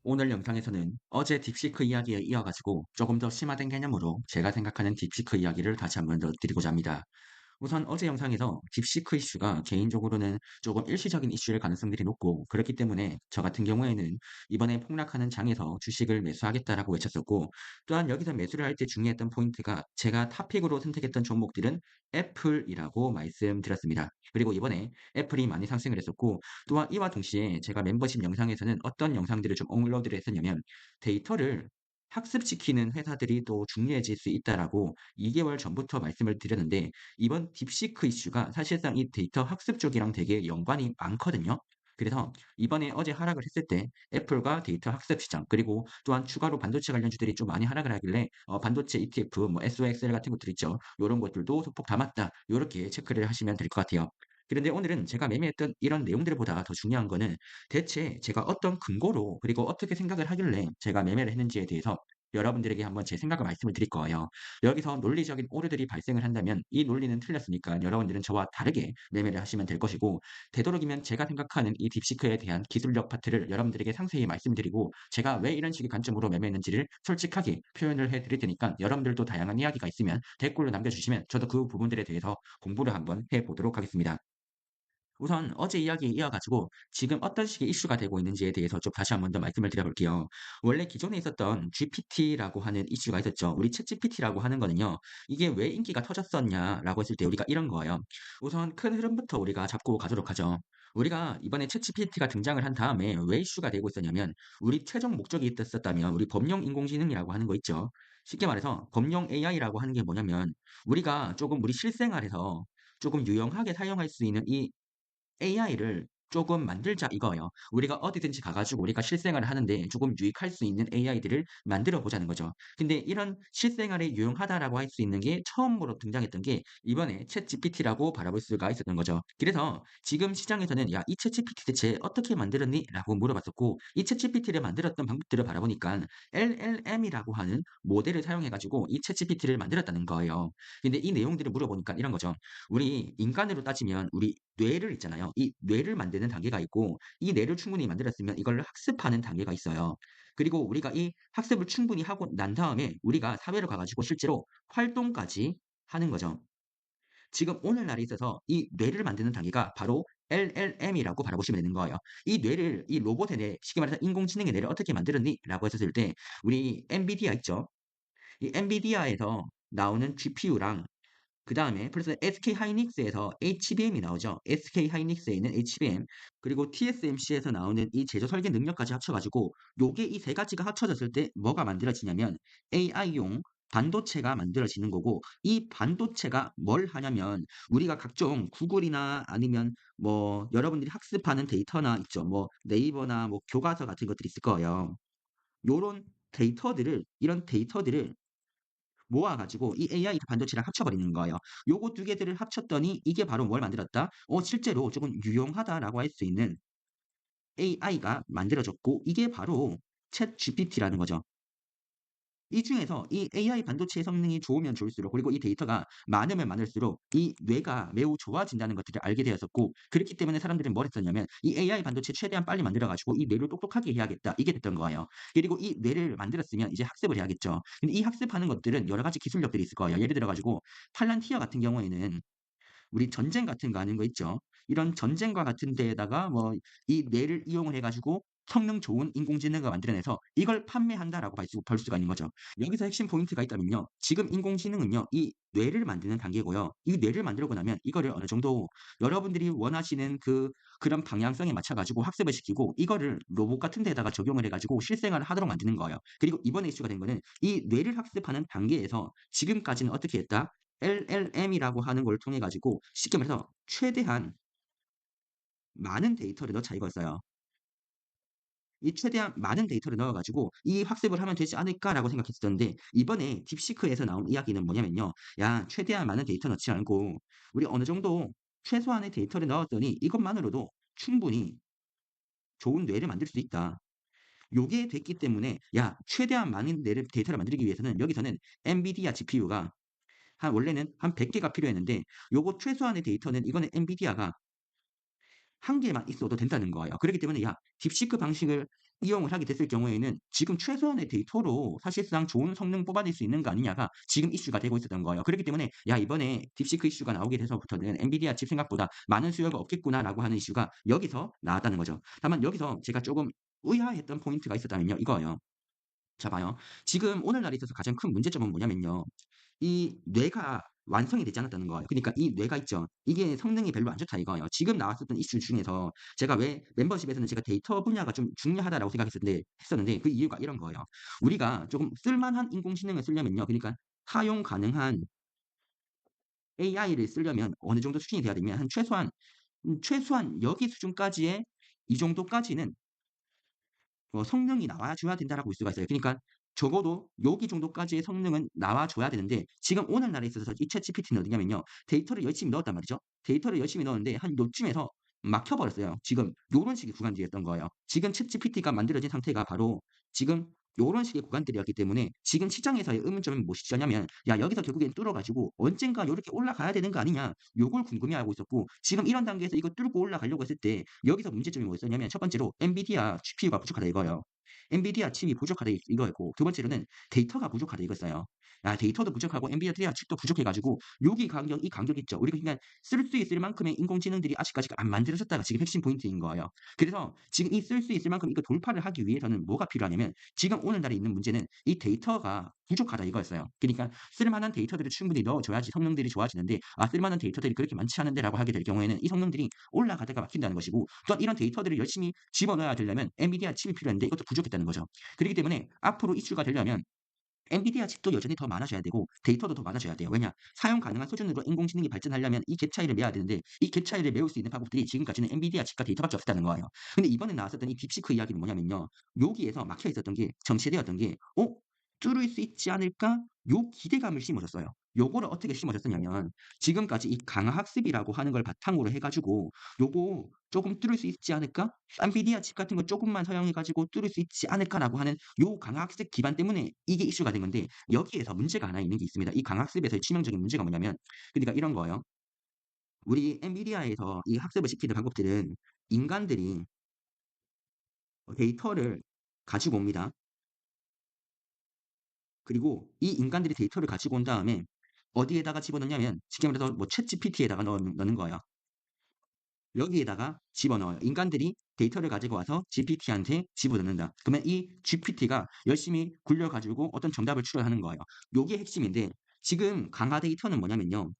오늘 영상에서는 어제 딥시크 이야기에 이어가지고 조금 더 심화된 개념으로 제가 생각하는 딥시크 이야기를 다시 한번 더 드리고자 합니다. 우선 어제 영상에서 딥시크 이슈가 개인적으로는 조금 일시적인 이슈일 가능성들이 높고, 그렇기 때문에 저 같은 경우에는 이번에 폭락하는 장에서 주식을 매수하겠다라고 외쳤었고, 또한 여기서 매수를 할 때 중요했던 포인트가 제가 탑픽으로 선택했던 종목들은 애플이라고 말씀드렸습니다. 그리고 이번에 애플이 많이 상승을 했었고, 또한 이와 동시에 제가 멤버십 영상에서는 어떤 영상들을 좀 업로드를 했었냐면, 데이터를 학습시키는 회사들이 또 중요해질 수 있다라고 2개월 전부터 말씀을 드렸는데, 이번 딥시크 이슈가 사실상 이 데이터 학습 쪽이랑 되게 연관이 많거든요. 그래서 이번에 어제 하락을 했을 때 애플과 데이터 학습 시장, 그리고 또한 추가로 반도체 관련주들이 좀 많이 하락을 하길래 반도체 ETF, 뭐 SOXL 같은 것들 있죠. 요런 것들도 소폭 담았다. 요렇게 체크를 하시면 될 것 같아요. 그런데 오늘은 제가 매매했던 이런 내용들보다 더 중요한 거는 대체 제가 어떤 근거로, 그리고 어떻게 생각을 하길래 제가 매매를 했는지에 대해서 여러분들에게 한번 제 생각을 말씀을 드릴 거예요. 여기서 논리적인 오류들이 발생을 한다면 이 논리는 틀렸으니까 여러분들은 저와 다르게 매매를 하시면 될 것이고, 되도록이면 제가 생각하는 이 딥시크에 대한 기술력 파트를 여러분들에게 상세히 말씀드리고, 제가 왜 이런 식의 관점으로 매매했는지를 솔직하게 표현을 해 드릴 테니까, 여러분들도 다양한 이야기가 있으면 댓글로 남겨주시면 저도 그 부분들에 대해서 공부를 한번 해보도록 하겠습니다. 우선 어제 이야기에 이어가지고 지금 어떤 식의 이슈가 되고 있는지에 대해서 좀 다시 한 번 더 말씀을 드려볼게요. 원래 기존에 있었던 GPT라고 하는 이슈가 있었죠. 우리 챗GPT라고 하는 거는요, 이게 왜 인기가 터졌었냐라고 했을 때 우리가 이런 거예요. 우선 큰 흐름부터 우리가 잡고 가도록 하죠. 우리가 이번에 챗GPT가 등장을 한 다음에 왜 이슈가 되고 있었냐면, 우리 최종 목적이 있었다면 우리 범용 인공지능이라고 하는 거 있죠. 쉽게 말해서 범용 AI라고 하는 게 뭐냐면, 우리가 조금 우리 실생활에서 조금 유용하게 사용할 수 있는 이 AI를 조금 만들자 이거예요. 우리가 어디든지 가 가지고 우리가 실생활을 하는데 조금 유익할 수 있는 AI들을 만들어 보자는 거죠. 근데 이런 실생활에 유용하다라고 할 수 있는 게 처음으로 등장했던 게 이번에 챗GPT라고 바라볼 수가 있었던 거죠. 그래서 지금 시장에서는 "야, 이 챗GPT 대체 어떻게 만들었니?"라고 물어봤었고, 이 챗GPT를 만들었던 방법들을 바라보니까 LLM이라고 하는 모델을 사용해 가지고 이 챗GPT를 만들었다는 거예요. 근데 이 내용들을 물어보니까 이런 거죠. 우리 인간으로 따지면 우리 뇌를 있잖아요. 이 뇌를 만드는 단계가 있고, 이 뇌를 충분히 만들었으면 이걸 학습하는 단계가 있어요. 그리고 우리가 이 학습을 충분히 하고 난 다음에 우리가 사회로 가 가지고 실제로 활동까지 하는 거죠. 지금 오늘날에 있어서 이 뇌를 만드는 단계가 바로 LLM이라고 바라보시면 되는 거예요. 이 뇌를, 이 로봇의 뇌, 쉽게 말해서 인공지능의 뇌를 어떻게 만들었니?라고 했었을 때, 우리 엔비디아 있죠. 이 엔비디아에서 나오는 GPU랑, 그다음에 플러스 SK하이닉스에서 HBM이 나오죠. SK하이닉스에 있는 HBM, 그리고 TSMC에서 나오는 이 제조 설계 능력까지 합쳐 가지고, 요게 이 세 가지가 합쳐졌을 때 뭐가 만들어지냐면 AI용 반도체가 만들어지는 거고, 이 반도체가 뭘 하냐면 우리가 각종 구글이나 아니면 뭐 여러분들이 학습하는 데이터나 있죠. 뭐 네이버나 뭐 교과서 같은 것들이 있을 거예요. 요런 데이터들을, 이런 데이터들을 모아 가지고 이 AI 반도체랑 합쳐 버리는 거예요. 요거 두 개들을 합쳤더니 이게 바로 뭘 만들었다? 실제로 조금 유용하다라고 할 수 있는 AI가 만들어졌고, 이게 바로 챗GPT라는 거죠. 이 중에서 이 AI 반도체의 성능이 좋으면 좋을수록, 그리고 이 데이터가 많으면 많을수록 이 뇌가 매우 좋아진다는 것들을 알게 되었었고, 그렇기 때문에 사람들은 뭘 했었냐면 이 AI 반도체 최대한 빨리 만들어 가지고 이 뇌를 똑똑하게 해야겠다, 이게 됐던 거예요. 그리고 이 뇌를 만들었으면 이제 학습을 해야겠죠. 근데 이 학습하는 것들은 여러 가지 기술력들이 있을 거예요. 예를 들어 가지고 팔란티어 같은 경우에는 우리 전쟁 같은 거 하는 거 있죠. 이런 전쟁과 같은 데에다가 뭐 이 뇌를 이용을 해 가지고 성능 좋은 인공지능을 만들어내서 이걸 판매한다라고 볼 수가 있는 거죠. 여기서 핵심 포인트가 있다면요, 지금 인공지능은요, 이 뇌를 만드는 단계고요. 이 뇌를 만들고 나면 이거를 어느 정도 여러분들이 원하시는 그런 방향성에 맞춰 가지고 학습을 시키고, 이거를 로봇 같은 데다가 적용을 해 가지고 실생활을 하도록 만드는 거예요. 그리고 이번에 이슈가 된 거는 이 뇌를 학습하는 단계에서 지금까지는 어떻게 했다? LLM이라고 하는 걸 통해 가지고 쉽게 말해서 최대한 많은 데이터를 넣자 이거였어요. 이 최대한 많은 데이터를 넣어 가지고 '이 학습을 하면 되지 않을까.'라고 생각했었는데, 이번에 딥시크에서 나온 이야기는 뭐냐면요. "야, 최대한 많은 데이터 넣지 않고 우리 어느 정도 최소한의 데이터를 넣었더니 이것만으로도 충분히 좋은 뇌를 만들 수 있다." 요게 됐기 때문에, 야, 최대한 많은 데이터를 만들기 위해서는 여기서는 엔비디아 GPU가 원래는 한 100 개가 필요했는데, 요거 최소한의 데이터는 이거는 엔비디아가 한 개만 있어도 된다는 거예요. 그렇기 때문에 야, 딥시크 방식을 이용을 하게 됐을 경우에는 지금 최소한의 데이터로 사실상 좋은 성능 뽑아낼 수 있는 거 아니냐가 지금 이슈가 되고 있었던 거예요. 그렇기 때문에 '야 이번에 딥시크 이슈가 나오게 돼서부터는 엔비디아 칩 생각보다 많은 수요가 없겠구나.'라고 하는 이슈가 여기서 나왔다는 거죠. 다만 여기서 제가 쪼금 의아했던 포인트가 있었다면요. 이거예요. 자 봐요. 지금 오늘날에 있어서 가장 큰 문제점은 뭐냐면요. 이 뇌가 완성이 되지 않았다는 거예요. 그니까 이 뇌가 있죠. 이게 성능이 별로 안 좋다 이거예요. 지금 나왔었던 이슈 중에서 제가 왜 멤버십에서는 제가 데이터 분야가 좀 중요하다라고 했었는데 그 이유가 이런 거예요. 우리가 조금 쓸만한 인공지능을 쓰려면요. 그니까 사용 가능한 AI를 쓰려면 어느 정도 수준이 돼야 되면 한 최소한 여기 수준까지의 이 정도까지는 성능이 나와줘야 된다라고 볼 수가 있어요. 그러니까 적어도 여기 정도까지의 성능은 나와줘야 되는데 지금 오늘날에 있어서 이 챗GPT는 어디냐면요. 데이터를 열심히 넣었단 말이죠. 데이터를 열심히 넣었는데 한 요쯤에서 막혀 버렸어요. 지금 요런 식의 구간들이었던 거예요. 지금 챗GPT가 만들어진 상태가 바로 지금 요런 식의 구간들이었기 때문에 지금 시장에서의 의문점은 무엇이냐면 '야 여기서 결국엔 뚫어 가지고 언젠가 요렇게 올라가야 되는 거 아니냐.' 요걸 궁금해하고 있었고 지금 이런 단계에서 이거 뚫고 올라가려고 했을 때 여기서 문제점이 뭐였었냐면 첫 번째로 엔비디아 GPU가 부족하다 이거예요. 엔비디아 칩이 부족하다 이거였고 두 번째로는 데이터가 부족하다 이거였어요. 아 데이터도 부족하고 엔비디아 칩도 부족해 가지고 여기 간격 이 간격 있죠. 우리가 그냥 쓸 수 있을 만큼의 인공지능들이 아직까지 안 만들어졌다가 지금 핵심 포인트인 거예요. 그래서 지금 이 쓸 수 있을 만큼 이거 돌파를 하기 위해서는 뭐가 필요하냐면 지금 오늘날에 있는 문제는 이 데이터가 부족하다 이거였어요. 그러니까 쓸만한 데이터들을 충분히 넣어줘야지 성능들이 좋아지는데 아 쓸만한 데이터들이 그렇게 많지 않은데라고 하게 될 경우에는 이 성능들이 올라가다가 막힌다는 것이고 또한 이런 데이터들을 열심히 집어넣어야 되려면 엔비디아 칩이 필요한데 이것도 부족했다는 거죠. 그렇기 때문에 앞으로 이슈가 되려면 엔비디아 칩도 여전히 더 많아져야 되고 데이터도 더 많아져야 돼요. 왜냐? 사용 가능한 수준으로 인공지능이 발전하려면 이 갭 차이를 메워야 되는데 이 갭 차이를 메울 수 있는 방법들이 지금까지는 엔비디아 칩과 데이터밖에 없었다는 거예요. 근데 이번에 나왔었던 이 딥시크 이야기는 뭐냐면요. 여기에서 막혀 있었던 게 정체되었던 게 '어 뚫을 수 있지 않을까?' 요 기대감을 심어줬어요. 요거를 어떻게 심어줬었냐면 지금까지 이 강화학습이라고 하는 걸 바탕으로 해 가지고 '요거 쪼금 뚫을 수 있지 않을까? 엔비디아 칩 같은 거 쪼금만 사용해 가지고 뚫을 수 있지 않을까?'라고 하는 요 강화학습 기반 때문에 이게 이슈가 된 건데 여기에서 문제가 하나 있는 게 있습니다. 이 강학습에서의 치명적인 문제가 뭐냐면 그러니까 이런 거예요. 우리 엔비디아에서 이 학습을 시키는 방법들은 인간들이 데이터를 가지고 옵니다. 그리고 이 인간들이 데이터를 가지고 온 다음에 어디에다가 집어넣냐면 쉽게 말해서 뭐 챗GPT에다가 넣는 거예요. 여기에다가 집어넣어요. 인간들이 데이터를 가지고 와서 GPT한테 집어넣는다. 그러면 이 GPT가 열심히 굴려 가지고 어떤 정답을 추론하는 거예요. 요게 핵심인데 지금 강화 데이터는 뭐냐면요.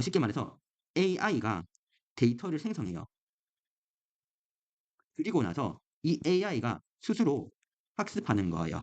쉽게 말해서 AI가 데이터를 생성해요. 그리고 나서 이 AI가 스스로 학습하는 거예요.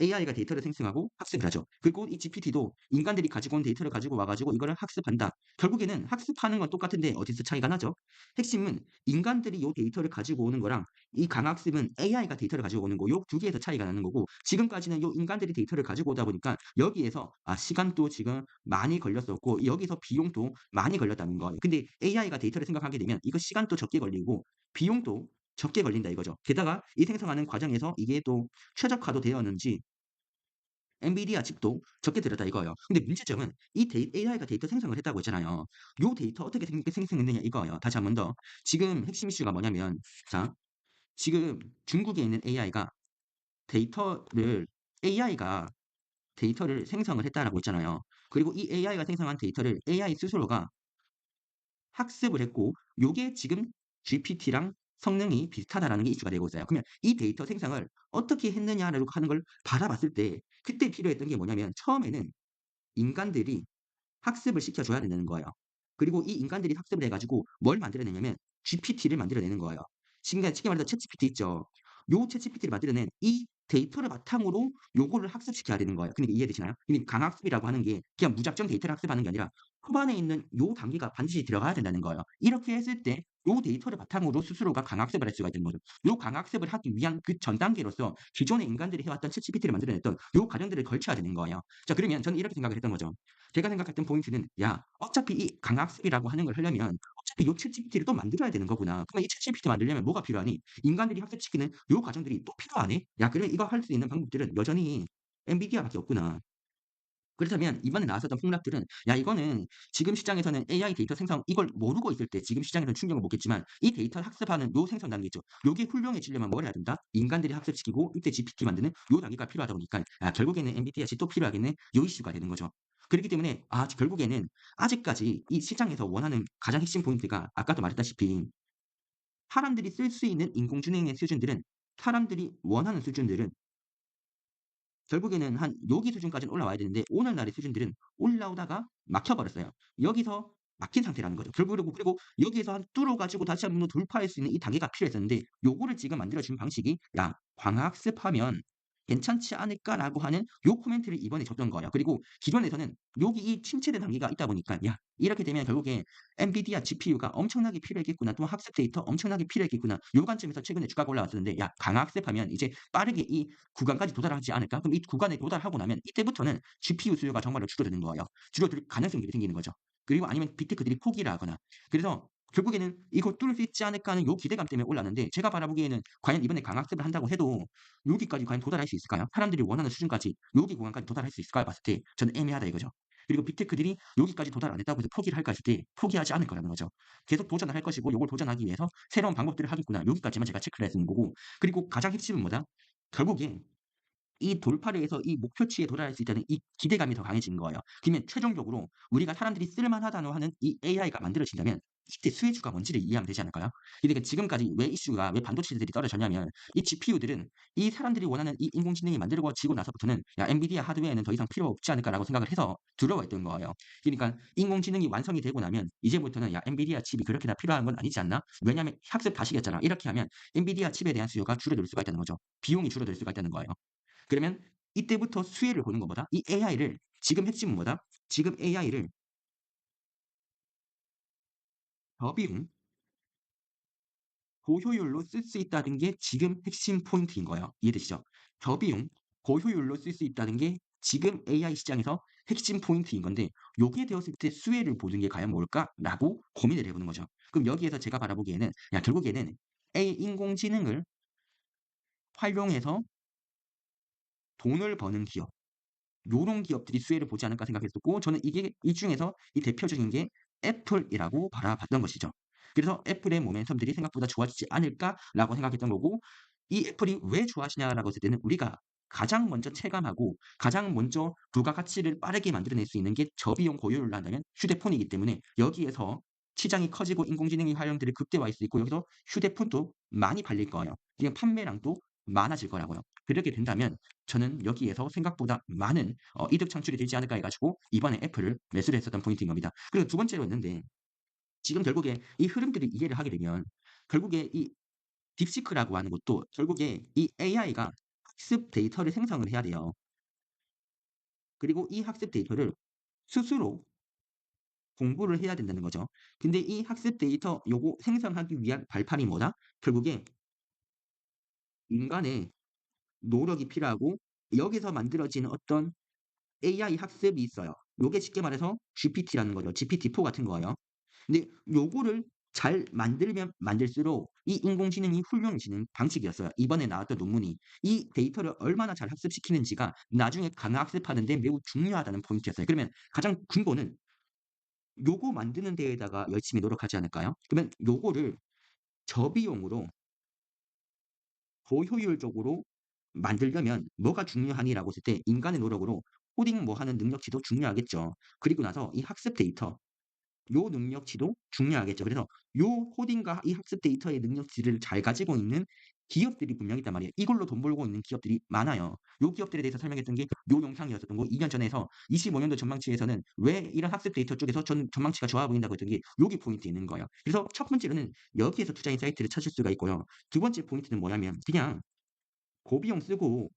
AI가 데이터를 생성하고 학습을 하죠. 그리고 이 GPT도 인간들이 가지고 온 데이터를 가지고 와 가지고 이거를 학습한다. 결국에는 학습하는 건 똑같은데 어디서 차이가 나죠? 핵심은 인간들이 요 데이터를 가지고 오는 거랑 이 강학습은 AI가 데이터를 가지고 오는 거 요 두 개에서 차이가 나는 거고 지금까지는 요 인간들이 데이터를 가지고 오다 보니까 여기에서 시간도 지금 많이 걸렸었고 여기서 비용도 많이 걸렸다는 거예요. 근데 AI가 데이터를 생성하게 되면 이거 시간도 적게 걸리고 비용도 적게 걸린다 이거죠. 게다가 이 생성하는 과정에서 이게 또 최적화도 되었는지 엔비디아 칩도 적게 들였다 이거예요. 근데 문제점은 이 AI가 데이터 생성을 했다고 했잖아요. 요 데이터 어떻게 생성했느냐 이거예요. 다시 한 번 더. 지금 핵심 이슈가 뭐냐면 자 지금 중국에 있는 데이터를 AI가 데이터를 생성을 했다라고 했잖아요. 그리고 이 AI가 생성한 데이터를 AI 스스로가 학습을 했고 요게 지금 GPT랑 성능이 비슷하다라는 게 이슈가 되고 있어요. 그러면 이 데이터 생성을 어떻게 했느냐라고 하는 걸 바라봤을 때 그때 필요했던 게 뭐냐면 처음에는 인간들이 학습을 시켜 줘야 된다는 거예요. 그리고 이 인간들이 학습을 해 가지고 뭘 만들어내냐면 GPT를 만들어내는 거예요. 지금 그냥 쉽게 말해서 챗GPT 있죠. 요 챗GPT를 만들어낸 이 데이터를 바탕으로 요거를 학습시켜야 되는 거예요. 근데 이해되시나요? 이 강학습이라고 하는 게 그냥 무작정 데이터를 학습하는 게 아니라 초반에 있는 요 단계가 반드시 들어가야 된다는 거예요. 이렇게 했을 때 요 데이터를 바탕으로 스스로가 강학습을 할 수가 있는 거죠. 요 강학습을 하기 위한 그 전 단계로서 기존에 인간들이 해왔던 챗GPT를 만들어냈던 요 과정들을 걸쳐야 되는 거예요. 자 그러면 저는 이렇게 생각을 했던 거죠. 제가 생각했던 포인트는 '야 어차피 이 강학습이라고 하는 걸 하려면 어차피 요 챗GPT를 또 만들어야 되는 거구나. 그러면 이 챗GPT 만들려면 뭐가 필요하니? 인간들이 학습시키는 요 과정들이 또 필요하네? 야 그러면 이거 할 수 있는 방법들은 여전히 엔비디아밖에 없구나.' 그렇다면 이번에 나왔었던 폭락들은 야 이거는 지금 시장에서는 AI 데이터 생성 이걸 모르고 있을 때 지금 시장에서는 충격을 먹겠지만 이 데이터를 학습하는 요 생성 단계 있죠. 요게 훌륭해지려면 뭘 해야 된다? 인간들이 학습시키고 이때 GPT 만드는 요 단계가 필요하다 보니까 아 결국에는 엔비디아 칩 또 필요하겠네. 요 이슈가 되는 거죠. 그렇기 때문에 아 결국에는 아직까지 이 시장에서 원하는 가장 핵심 포인트가 아까도 말했다시피 사람들이 쓸 수 있는 인공지능의 수준들은 사람들이 원하는 수준들은 결국에는 한 여기 수준까지는 올라와야 되는데 오늘날의 수준들은 올라오다가 막혀 버렸어요. 여기서 막힌 상태라는 거죠. 그리고 여기에서 한 뚫어 가지고 다시 한번 돌파할 수 있는 이 단계가 필요했었는데 요거를 지금 만들어 준 방식이 "야 광학습하면 괜찮지 않을까?"라고 하는 요 코멘트를 이번에 줬던 거예요. 그리고 기존에서는 여기 이 침체된 단계가 있다 보니까 '야 이렇게 되면 결국에 엔비디아 GPU가 엄청나게 필요했겠구나. 또 학습 데이터 엄청나게 필요했겠구나.' 요 관점에서 최근에 주가가 올라왔었는데 '야 강학습하면 이제 빠르게 이 구간까지 도달하지 않을까? 그럼 이 구간에 도달하고 나면 이때부터는 GPU 수요가 정말로 줄어드는 거예요. 줄어들 가능성들이 생기는 거죠. 그리고 아니면 빅테크들이 포기를 하거나. 그래서 결국에는 '이거 뚫을 수 있지 않을까.' 하는 요 기대감 때문에 올랐는데 제가 바라보기에는 과연 이번에 강학습을 한다고 해도 여기까지 과연 도달할 수 있을까요? 사람들이 원하는 수준까지 여기 구간까지 도달할 수 있을까 봤을 때 저는 애매하다 이거죠. 그리고 빅테크들이 여기까지 도달 안 했다고 해서 포기를 할까 했을 때 포기하지 않을 거라는 거죠. 계속 도전을 할 것이고 요걸 도전하기 위해서 새로운 방법들을 하겠구나. 여기까지만 제가 체크를 했는 거고 그리고 가장 핵심은 뭐다? 결국에 이 돌파를 해서 이 목표치에 도달할 수 있다는 이 기대감이 더 강해지는 거예요. 그러면 최종적으로 우리가 사람들이 쓸 만하다고 하는 이 AI가 만들어진다면 이때 수혜주가 뭔지를 이해하면 되지 않을까요? 그러니까 지금까지 왜 이슈가 왜 반도체들이 떨어졌냐면 이 GPU들은 이 사람들이 원하는 이 인공지능이 만들어지고 나서부터는 '야 엔비디아 하드웨어는 더 이상 필요 없지 않을까.'라고 생각을 해서 두려워했던 거예요. 그러니까 인공지능이 완성이 되고 나면 이제부터는 '야 엔비디아 칩이 그렇게 다 필요한 건 아니지 않나? 왜냐하면 학습 다 시켰잖아.' 이렇게 하면 엔비디아 칩에 대한 수요가 줄어들 수가 있다는 거죠. 비용이 줄어들 수가 있다는 거예요. 그러면 이때부터 수혜를 보는 것보다 이 AI를 지금 핵심은 뭐다? 지금 AI를 저비용, 고효율로 쓸 수 있다는 게 지금 핵심 포인트인 거예요. 이해되시죠? 저비용, 고효율로 쓸 수 있다는 게 지금 AI 시장에서 핵심 포인트인 건데 요게 되었을 때 수혜를 보는 게 과연 뭘까라고 고민을 해 보는 거죠. 그럼 여기에서 제가 바라보기에는 야 결국에는 AI 인공지능을 활용해서 돈을 버는 기업 요런 기업들이 수혜를 보지 않을까 생각했었고 저는 이게 이 중에서 이 대표적인 게 애플이라고 바라봤던 것이죠. 그래서 '애플의 모멘텀들이 생각보다 좋아지지 않을까?'라고 생각했던 거고 이 애플이 왜 좋아지냐라고 했을 때는 우리가 가장 먼저 체감하고 가장 먼저 부가가치를 빠르게 만들어낼 수 있는 게 저비용 고효율로 한다면 휴대폰이기 때문에 여기에서 시장이 커지고 인공지능의 활용들이 극대화할 수 있고 여기서 휴대폰도 많이 팔릴 거예요. 그냥 판매량도 많아질 거라고요. 그렇게 된다면 저는 여기에서 생각보다 많은 이득 창출이 되지 않을까 해 가지고 이번에 애플을 매수를 했었던 포인트인 겁니다. 그리고 두 번째로 있는데 지금 결국에 이 흐름들을 이해를 하게 되면 결국에 이 딥시크라고 하는 것도 결국에 이 AI가 학습 데이터를 생성을 해야 돼요. 그리고 이 학습 데이터를 스스로 공부를 해야 된다는 거죠. 근데 이 학습 데이터 요거 생성하기 위한 발판이 뭐다? 결국에 인간의 노력이 필요하고 여기서 만들어지는 어떤 AI 학습이 있어요. 요게 쉽게 말해서 GPT라는 거죠. GPT-4 같은 거예요. 근데 요거를 잘 만들면 만들수록 이 인공지능이 훌륭해지는 방식이었어요. 이번에 나왔던 논문이 이 데이터를 얼마나 잘 학습시키는지가 나중에 강학습하는 데 매우 중요하다는 포인트였어요. 그러면 가장 근본은 요거 만드는 데에다가 열심히 노력하지 않을까요? 그러면 요거를 저비용으로 고효율적으로 만들려면 뭐가 중요하니라고 했을 때 인간의 노력으로 코딩 뭐 하는 능력치도 중요하겠죠. 그리고 나서 이 학습 데이터 요 능력치도 중요하겠죠. 그래서 요 코딩과 이 학습 데이터의 능력치를 잘 가지고 있는 기업들이 분명히 있단 말이에요. 이걸로 돈 벌고 있는 기업들이 많아요. 요 기업들에 대해서 설명했던 게 요 영상이었었던 거 2년 전에서 25 년도 전망치에서는 왜 이런 학습 데이터 쪽에서 전망치가 좋아 보인다고 했던 게 요게 포인트에 있는 거예요. 그래서 첫 번째로는 여기에서 투자 인사이트를 찾을 수가 있고요. 두 번째 포인트는 뭐냐면 그냥 고비용 쓰고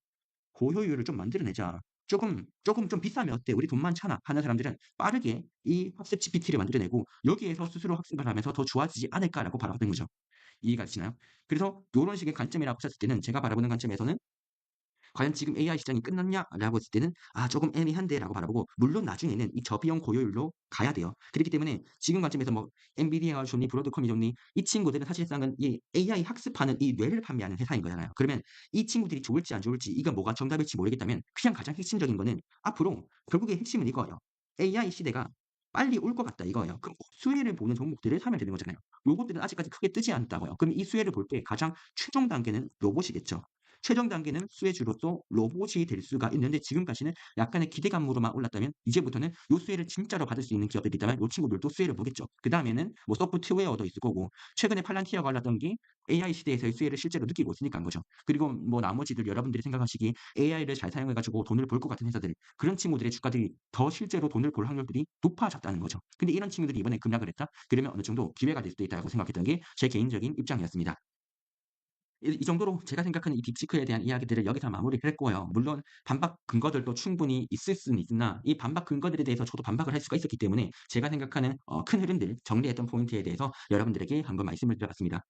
고효율을 좀 만들어내자. "조금 좀 비싸면 어때? 우리 돈 많잖아." 하는 사람들은 빠르게 이 학습 GPT를 만들어내고 여기에서 스스로 학습을 하면서 '더 좋아지지 않을까.'라고 바라보는 거죠. 이해가 되시나요? 그래서 요런 식의 관점이라고 하셨을 때는 제가 바라보는 관점에서는 과연 지금 AI 시장이 끝났냐?"라고 했을 때는 '아 조금 애매한데.'라고 바라보고 물론 나중에는 이 저비용 고효율로 가야 돼요. 그렇기 때문에 지금 관점에서 뭐 엔비디아가 좋니 브로드컴이 좋니 이 친구들은 사실상은 이 AI 학습하는 이 뇌를 판매하는 회사인 거잖아요. 그러면 이 친구들이 좋을지 안 좋을지 이가 뭐가 정답일지 모르겠다면 그냥 가장 핵심적인 거는 앞으로 결국에 핵심은 이거예요. 'AI 시대가 빨리 올 것 같다.' 이거예요. 그럼 수혜를 보는 종목들을 사면 되는 거잖아요. 요것들은 아직까지 크게 뜨지 않았다고요. 그럼 이 수혜를 볼 때 가장 최종 단계는 로봇이겠죠. 최종 단계는 수혜주로서 로봇이 될 수가 있는데 지금까지는 약간의 기대감으로만 올랐다면 이제부터는 요 수혜를 진짜로 받을 수 있는 기업들이 있다면 요 친구들도 수혜를 보겠죠. 그다음에는 뭐 소프트웨어도 있을 거고 최근에 팔란티어가 올랐던 게 AI 시대에서의 수혜를 실제로 느끼고 있으니깐 거죠. 그리고 뭐 나머지들 여러분들이 생각하시기에 AI를 잘 사용해 가지고 돈을 벌 것 같은 회사들 그런 친구들의 주가들이 더 실제로 돈을 벌 확률들이 높아졌다는 거죠. 근데 이런 친구들이 이번에 급락을 했다? 그러면 어느 정도 기회가 될 수도 있다고 생각했던 게 제 개인적인 입장이었습니다. 이 정도로 제가 생각하는 이 딥시크에 대한 이야기들을 여기서 마무리를 했고요. 물론 반박 근거들도 충분히 있을 수는 있으나 이 반박 근거들에 대해서 저도 반박을 할 수가 있었기 때문에 제가 생각하는 큰 흐름들 정리했던 포인트에 대해서 여러분들에게 한번 말씀을 드려봤습니다.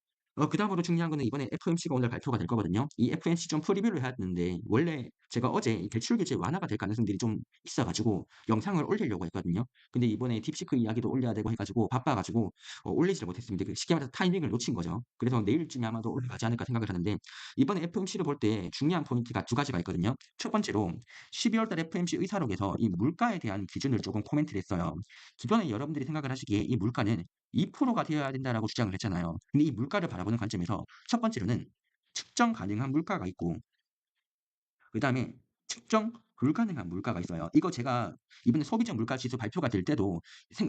그다음으로 중요한 거는 이번에 FOMC가 오늘 발표가 될 거거든요. 이 FOMC 좀 프리뷰를 해야 되는데 원래 제가 어제 이 대출 규제 완화가 될 가능성들이 좀 있어 가지고 영상을 올리려고 했거든요. 근데 이번에 딥시크 이야기도 올려야 되고 해 가지고 바빠 가지고 올리지를 못했습니다. 그 쉽게 말해서 타이밍을 놓친 거죠. 그래서 내일쯤에 아마도 올라가지 않을까 생각을 하는데 이번에 FOMC를 볼 때 중요한 포인트가 두 가지가 있거든요. 첫 번째로 12월 달 FOMC 의사록에서 이 물가에 대한 기준을 조금 코멘트를 했어요. 기존에 여러분들이 생각을 하시기에 이 물가는 2%가 되어야 된다라고 주장을 했잖아요. 근데 이 물가를 바라보는 관점에서 첫 번째로는 측정 가능한 물가가 있고 그다음에 측정 불가능한 물가가 있어요. 이거 제가 이번에 소비자 물가 지수 발표가 될 때도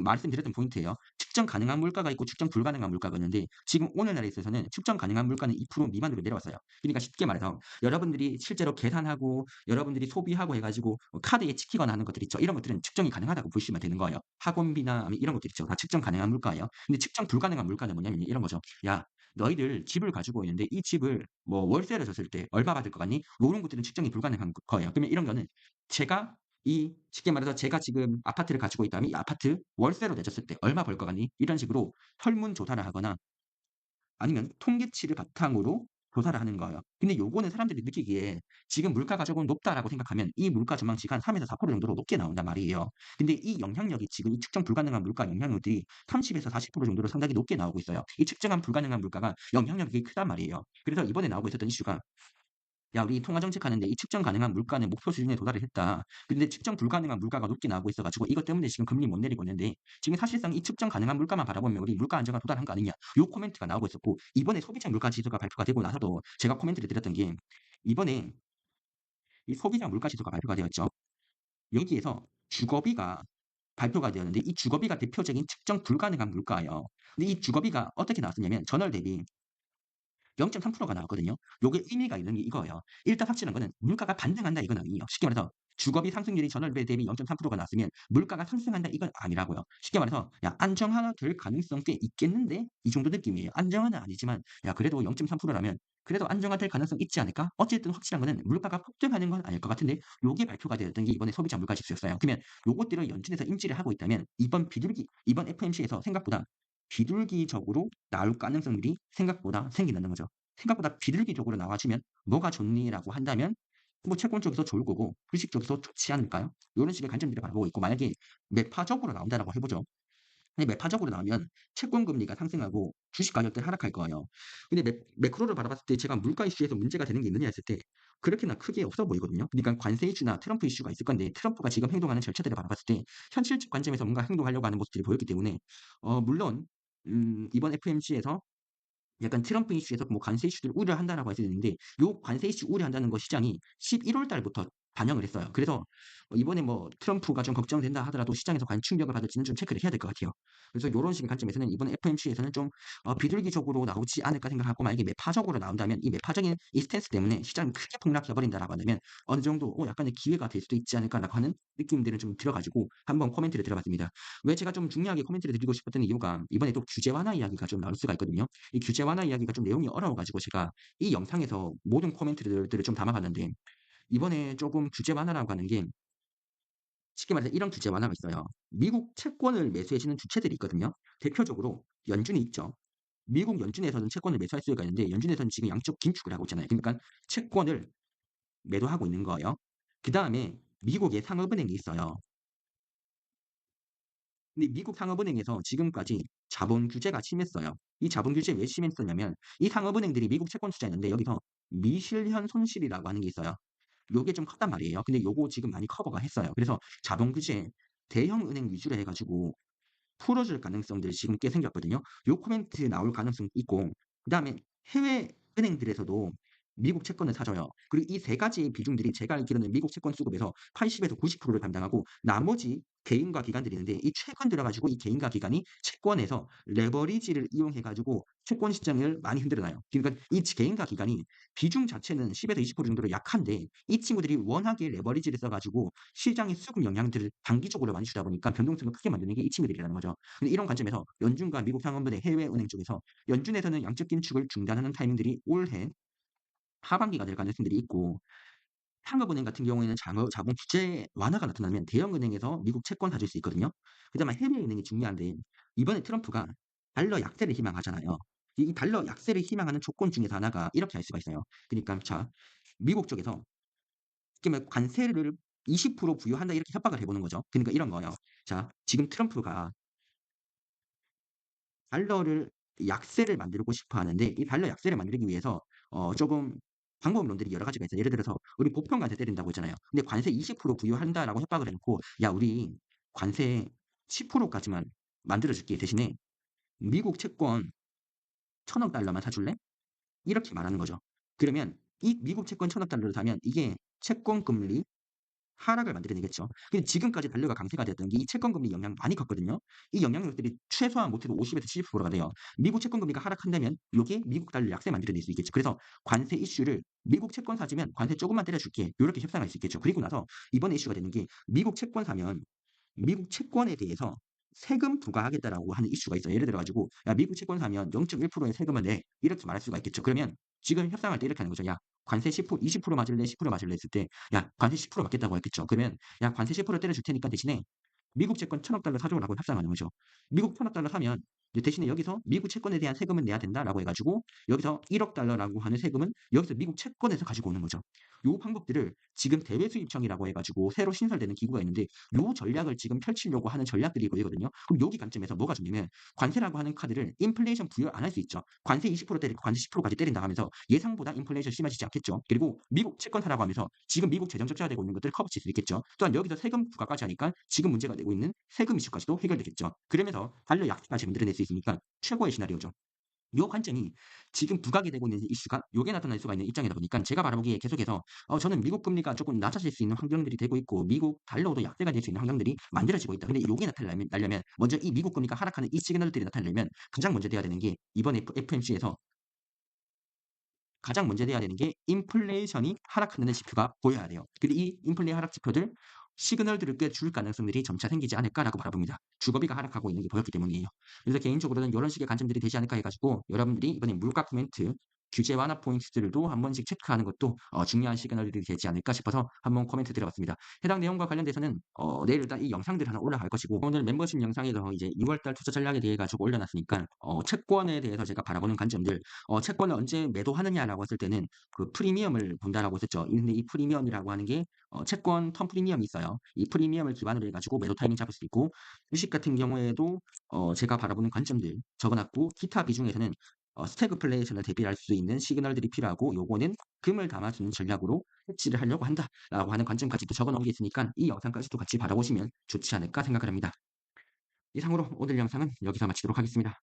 말씀드렸던 포인트예요. 측정 가능한 물가가 있고 측정 불가능한 물가가 있는데 지금 오늘날에 있어서는 측정 가능한 물가는 2% 미만으로 내려왔어요. 그러니까 쉽게 말해서 여러분들이 실제로 계산하고 여러분들이 소비하고 해 가지고 카드에 찍히거나 하는 것들 있죠. 이런 것들은 측정이 가능하다고 보시면 되는 거예요. 학원비나 아니면 이런 것들 있죠. 다 측정 가능한 물가예요. 근데 측정 불가능한 물가는 뭐냐면 이런 거죠. "야 너희들 집을 가지고 있는데 이 집을 뭐 월세를 줬을 때 얼마 받을 것 같니?" 요런 것들은 측정이 불가능한 거예요. 그러면 이런 거는 제가 이 쉽게 말해서 제가 지금 아파트를 가지고 있다면 "이 아파트 월세로 내줬을 때 얼마 벌 것 같니?" 이런 식으로 설문조사를 하거나 아니면 통계치를 바탕으로 조사를 하는 거예요. 근데 요거는 사람들이 느끼기에 지금 물가가 조금 높다라고 생각하면 이 물가 전망치가 한 3에서 4% 정도로 높게 나온단 말이에요. 근데 이 영향력이 지금 이 측정 불가능한 물가 영향력들이 30에서 40% 정도로 상당히 높게 나오고 있어요. 이 측정한 불가능한 물가가 영향력이 크단 말이에요. 그래서 이번에 나오고 있었던 이슈가 "야 우리 통화 정책하는데 이 측정 가능한 물가는 목표 수준에 도달을 했다. 근데 측정 불가능한 물가가 높게 나오고 있어 가지고 이것 때문에 지금 금리 못 내리고 있는데 지금 사실상 이 측정 가능한 물가만 바라보면 우리 물가 안정화 도달한 거 아니냐." 요 코멘트가 나오고 있었고 이번에 소비자 물가 지수가 발표가 되고 나서도 제가 코멘트를 드렸던 게 이번에 이 소비자 물가 지수가 발표가 되었죠. 여기에서 주거비가 발표가 되었는데 이 주거비가 대표적인 측정 불가능한 물가예요. 근데 이 주거비가 어떻게 나왔었냐면 전월 대비 0.3%가 나왔거든요. 요게 의미가 있는 게 이거예요. 일단 확실한 거는 물가가 반등한다 이건 아니에요. 쉽게 말해서 주거비 상승률이 전월에 대비 0.3%가 나왔으면 물가가 상승한다 이건 아니라고요. 쉽게 말해서 '야 안정화가 될 가능성 꽤 있겠는데?' 이 정도 느낌이에요. 안정화는 아니지만 '야 그래도 0.3%라면 그래도 안정화될 가능성 있지 않을까?' 어쨌든 확실한 거는 물가가 폭등하는 건 아닐 것 같은데 요게 발표가 되었던 게 이번에 소비자 물가 지수였어요. 그러면 요것들을 연준에서 인지를 하고 있다면 이번 FOMC에서 생각보다 비둘기적으로 나올 가능성들이 생각보다 생긴다는 거죠. 생각보다 비둘기적으로 나와주면 "뭐가 좋니?"라고 한다면 뭐 채권 쪽에서 좋을 거고 주식 쪽에서 좋지 않을까요? 요런 식의 관점들을 바라보고 있고 만약에 매파적으로 나온다라고 해 보죠. 근데 매파적으로 나오면 채권 금리가 상승하고 주식 가격들이 하락할 거예요. 근데 매크로를 바라봤을 때 제가 물가 이슈에서 문제가 되는 게 있느냐 했을 때 그렇게나 크게 없어 보이거든요. 그러니까 관세 이슈나 트럼프 이슈가 있을 건데 트럼프가 지금 행동하는 절차들을 바라봤을 때 현실적 관점에서 뭔가 행동하려고 하는 모습들이 보였기 때문에 물론 이번 FOMC에서 약간 트럼프 이슈에서 뭐 관세 이슈를 우려한다라고 했었는데 요 관세 이슈 우려한다는 거 시장이 11월 달부터 반영을 했어요. 그래서 이번에 뭐 트럼프가 좀 걱정된다 하더라도 시장에서 과연 충격을 받을지는 좀 체크를 해야 될 것 같아요. 그래서 요런 식의 관점에서는 이번 FOMC에서는 좀 비둘기적으로 나오지 않을까 생각하고 만약에 매파적으로 나온다면 이 매파적인 이 스탠스 때문에 시장이 크게 폭락해 버린다라고 한다면 어느 정도 약간의 기회가 될 수도 있지 않을까라고 하는 느낌들을 좀 들어 가지고 한번 코멘트를 드려 봤습니다. 왜 제가 좀 중요하게 코멘트를 드리고 싶었던 이유가 이번에 또 규제 완화 이야기가 좀 나올 수가 있거든요. 이 규제 완화 이야기가 좀 내용이 어려워 가지고 제가 이 영상에서 모든 코멘트들을 좀 담아 봤는데 이번에 쪼금 규제 완화라고 하는 게 쉽게 말해서 이런 규제 완화가 있어요. 미국 채권을 매수해 주는 주체들이 있거든요. 대표적으로 연준이 있죠. 미국 연준에서는 채권을 매수할 수가 있는데 연준에서는 지금 양적 긴축을 하고 있잖아요. 그러니까 채권을 매도하고 있는 거예요. 그다음에 미국의 상업은행이 있어요. 근데 미국 상업은행에서 지금까지 자본 규제가 심했어요. 이 자본 규제 왜 심했었냐면 이 상업은행들이 미국 채권 투자했는데 여기서 미실현 손실이라고 하는 게 있어요. 요게 좀 컸단 말이에요. 근데 요거 지금 많이 커버가 했어요. 그래서 자본 규제 대형 은행 위주로 해 가지고 풀어줄 가능성들이 지금 꽤 생겼거든요. 요 코멘트 나올 가능성이 있고 그다음에 해외 은행들에서도 미국 채권을 사줘요. 그리고 이 세 가지의 비중들이 제가 알기로는 미국 채권 수급에서 80에서 90%를 담당하고 나머지 개인과 기관들이 있는데 이 최근 들어 가지고 이 개인과 기관이 채권에서 레버리지를 이용해 가지고 채권 시장을 많이 흔들어 놔요. 그러니까 이 개인과 기관이 비중 자체는 10에서 20% 정도로 약한데 이 친구들이 워낙에 레버리지를 써 가지고 시장의 수급 영향들을 단기적으로 많이 주다 보니까 변동성을 크게 만드는 게 이 친구들이라는 거죠. 근데 이런 관점에서 연준과 미국 상원분의 해외은행 쪽에서 연준에서는 양적 긴축을 중단하는 타이밍들이 올해 하반기가 될 가능성들이 있고 상업은행 같은 경우에는 자본 규제 완화가 나타나면 대형은행에서 미국 채권 사줄 수 있거든요. 그다음에 해외은행이 중요한데 이번에 트럼프가 달러 약세를 희망하잖아요. 이 달러 약세를 희망하는 조건 중에서 하나가 이렇게 할 수가 있어요. 그러니까 자 미국 쪽에서 쉽게 말해 관세를 20% 부여한다 이렇게 협박을 해 보는 거죠. 그러니까 이런 거예요. 자 지금 트럼프가 달러를 약세를 만들고 싶어 하는데 이 달러 약세를 만들기 위해서 조금 방법론들이 여러 가지가 있어요. 예를 들어서 우리 보편 관세 때린다고 했잖아요. 근데 관세 20% 부여한다라고 협박을 해 놓고 "야 우리 관세 10% 까지만 만들어 줄게. 대신에 미국 채권 1,000억 달러만 사 줄래?" 이렇게 말하는 거죠. 그러면 이 미국 채권 1,000억 달러를 사면 이게 채권 금리 하락을 만들어내겠죠. 근데 지금까지 달러가 강세가 됐던 게 이 채권 금리 영향 많이 컸거든요. 이 영향력들이 최소한 못해도 50에서 70%가 돼요. 미국 채권 금리가 하락한다면 요게 미국 달러 약세 만들어낼 수 있겠죠. 그래서 관세 이슈를 "미국 채권 사주면 관세 쪼금만 때려 줄게." 요렇게 협상할 수 있겠죠. 그리고 나서 이번에 이슈가 되는 게 미국 채권 사면 미국 채권에 대해서 세금 부과하겠다라고 하는 이슈가 있어요. 예를 들어 가지고 "야 미국 채권 사면 0.1%의 세금을 내." 이렇게 말할 수가 있겠죠. 그러면 지금 협상할 때 이렇게 하는 거죠. "야 관세 10% 20% 맞을래? 10% 맞을래?" 했을 때 "야 관세 10% 맞겠다."고 했겠죠. 그러면 "야 관세 10% 때려 줄 테니까 대신에 미국 채권 1,000억 달러 사줘라고 협상하는 거죠. 미국 1,000억 달러 사면 이제 대신에 여기서 "미국 채권에 대한 세금은 내야 된다."라고 해 가지고 여기서 1억 달러라고 하는 세금은 여기서 미국 채권에서 가지고 오는 거죠. 요 방법들을 지금 대외수입청이라고 해 가지고 새로 신설되는 기구가 있는데 요 전략을 지금 펼치려고 하는 전략들이 보이거든요. 그럼 여기 관점에서 뭐가 중요하면 관세라고 하는 카드를 인플레이션 부여 안 할 수 있죠. 관세 20% 때리고 관세 10%까지 때린다 하면서 예상보다 인플레이션 심해지지 않겠죠. 그리고 미국 채권 사라고 하면서 지금 미국 재정 적자가 되고 있는 것들을 커버칠 수 있겠죠. 또한 여기서 세금 부과까지 하니까 지금 문제가 되고 있는 세금 이슈까지도 해결되겠죠. 그러면서 달러 약세까지 만들어낼 수 있으니까 최고의 시나리오죠. 요 관점이 지금 부각이 되고 있는 이슈가 요게 나타날 수가 있는 입장이다 보니까 제가 바라보기에 계속해서 저는 미국 금리가 조금 낮아질 수 있는 환경들이 되고 있고 미국 달러도 약세가 될 수 있는 환경들이 만들어지고 있다. 근데 요게 나타나려면 먼저 이 미국 금리가 하락하는 이 시그널들이 나타나려면 가장 먼저 돼야 되는 게 이번 FMC에서 가장 문제돼야 되는 게 인플레이션이 하락하는 지표가 보여야 돼요. 근데 이 인플레 하락 지표들 시그널들을 꽤 줄 가능성들이 점차 생기지 않을까라고 바라봅니다. 주거비가 하락하고 있는 게 보였기 때문이에요. 그래서 개인적으로는 이런 식의 관점들이 되지 않을까 해 가지고 여러분들이 이번에 물가 코멘트 규제 완화 포인트들도 한 번씩 체크하는 것도 중요한 시그널들이 되지 않을까 싶어서 한번 코멘트 드려봤습니다. 해당 내용과 관련돼서는 내일 일단 이 영상들 하나 올라갈 것이고 오늘 멤버십 영상에서 이제 6월달 투자 전략에 대해 가지고 올려놨으니까 채권에 대해서 제가 바라보는 관점들 채권을 언제 매도하느냐라고 했을 때는 그 프리미엄을 본다라고 했었죠. 근데 이 프리미엄이라고 하는 게 채권 턴 프리미엄이 있어요. 이 프리미엄을 기반으로 해 가지고 매도 타이밍 잡을 수 있고 주식 같은 경우에도 제가 바라보는 관점들 적어 놨고 기타 비중에서는 스태그플레이션을 대비할 수 있는 시그널들이 필요하고 요거는 금을 담아주는 전략으로 해치를 하려고 한다라고 하는 관점까지도 적어 놓은 게 있으니까 이 영상까지도 같이 바라보시면 좋지 않을까 생각을 합니다. 이상으로 오늘 영상은 여기서 마치도록 하겠습니다.